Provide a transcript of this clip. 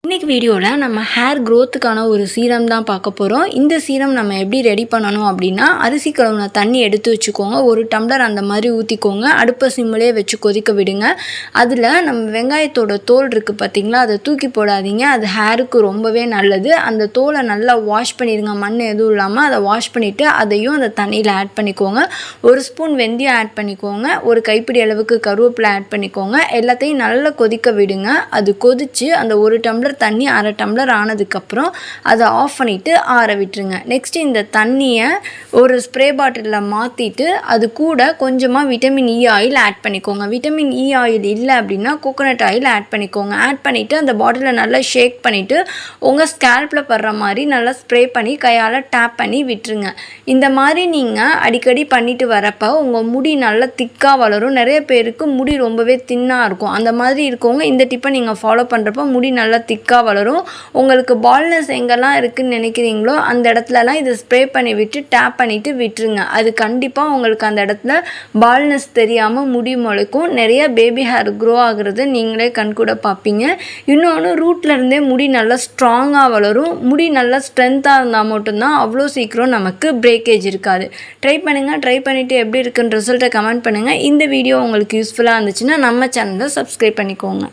இன்றைக்கி வீடியோவில் நம்ம ஹேர் க்ரோத்துக்கான ஒரு சீரம் தான் பார்க்க போகிறோம். இந்த சீரம் நம்ம எப்படி ரெடி பண்ணணும் அப்படின்னா, அரிசி கழுவுன தண்ணி எடுத்து வச்சுக்கோங்க. ஒரு டம்ளர் அந்த மாதிரி ஊற்றிக்கோங்க. அடுப்பை சிம்மிலே வச்சு கொதிக்க விடுங்க. அதில் நம்ம வெங்காயத்தோட தோல் இருக்குது பார்த்திங்களா, அதை தூக்கி போடாதீங்க. அது ஹேருக்கு ரொம்பவே நல்லது. அந்த தோலை நல்லா வாஷ் பண்ணிடுங்க. மண் எதுவும் இல்லாமல் அதை வாஷ் பண்ணிவிட்டு அதையும் அந்த தண்ணியில் ஆட் பண்ணிக்கோங்க. ஒரு ஸ்பூன் வெந்தயம் ஆட் பண்ணிக்கோங்க. ஒரு கைப்பிடி அளவுக்கு கருவேப்பிலை ஆட் பண்ணிக்கோங்க. எல்லாத்தையும் நல்லா கொதிக்க விடுங்க. அது கொதித்து அந்த ஒரு டம்ளர் தண்ணி அரை டம்ளர் ஆனதுக்கப்புறம் அதை ஆஃப் பண்ணிவிட்டு ஆற விட்டுருங்க. நெக்ஸ்ட்டு இந்த தண்ணியை ஒரு ஸ்ப்ரே பாட்டிலில் மாற்றிட்டு அது கூட கொஞ்சமாக விட்டமின் இ ஆயில் ஆட் பண்ணிக்கோங்க. விட்டமின் இ ஆயில் இல்லை அப்படின்னா கோகோனட் ஆயில் ஆட் பண்ணிக்கோங்க. ஆட் பண்ணிவிட்டு அந்த பாட்டிலில் நல்லா ஷேக் பண்ணிவிட்டு உங்கள் ஸ்கேல்பில் படுற மாதிரி நல்லா ஸ்ப்ரே பண்ணி கையால் டேப் பண்ணி விட்டுருங்க. இந்த மாதிரி நீங்கள் அடிக்கடி பண்ணிட்டு வரப்போ உங்கள் முடி நல்லா திக்காக வளரும். நிறைய பேருக்கு முடி ரொம்பவே தின்னாக இருக்கும். அந்த மாதிரி இருக்கவங்க இந்த டிப்பை நீங்கள் ஃபாலோ பண்ணுறப்போ முடி நல்லா திக்காக வளரும். உங்களுக்கு பால்னஸ் எங்கெல்லாம் இருக்குதுன்னு நினைக்கிறீங்களோ அந்த இடத்துலலாம் இதை ஸ்ப்ரே பண்ணி விட்டு டேப் பண்ணிவிட்டு விட்டுருங்க. அது கண்டிப்பாக உங்களுக்கு அந்த இடத்துல பால்னஸ் தெரியாமல் முடி முளைக்கும். நிறைய பேபி ஹேர் க்ரோ ஆகுறது நீங்களே கண்கூட பார்ப்பீங்க. இன்னொன்று ரூட்லேருந்தே முடி நல்லா ஸ்ட்ராங்காக வளரும். முடி நல்லா ஸ்ட்ரென்த்தாக இருந்தால் மட்டும்தான் அவ்வளோ சீக்கிரம் நமக்கு பிரேக்கேஜ் இருக்காது. ட்ரை பண்ணுங்கள். ட்ரை பண்ணிவிட்டு எப்படி இருக்குன்னு ரிசல்ட்டை கமெண்ட் பண்ணுங்கள். இந்த வீடியோ உங்களுக்கு யூஸ்ஃபுல்லாக இருந்துச்சுன்னா நம்ம சேனலை சப்ஸ்கிரைப் பண்ணிக்கோங்க.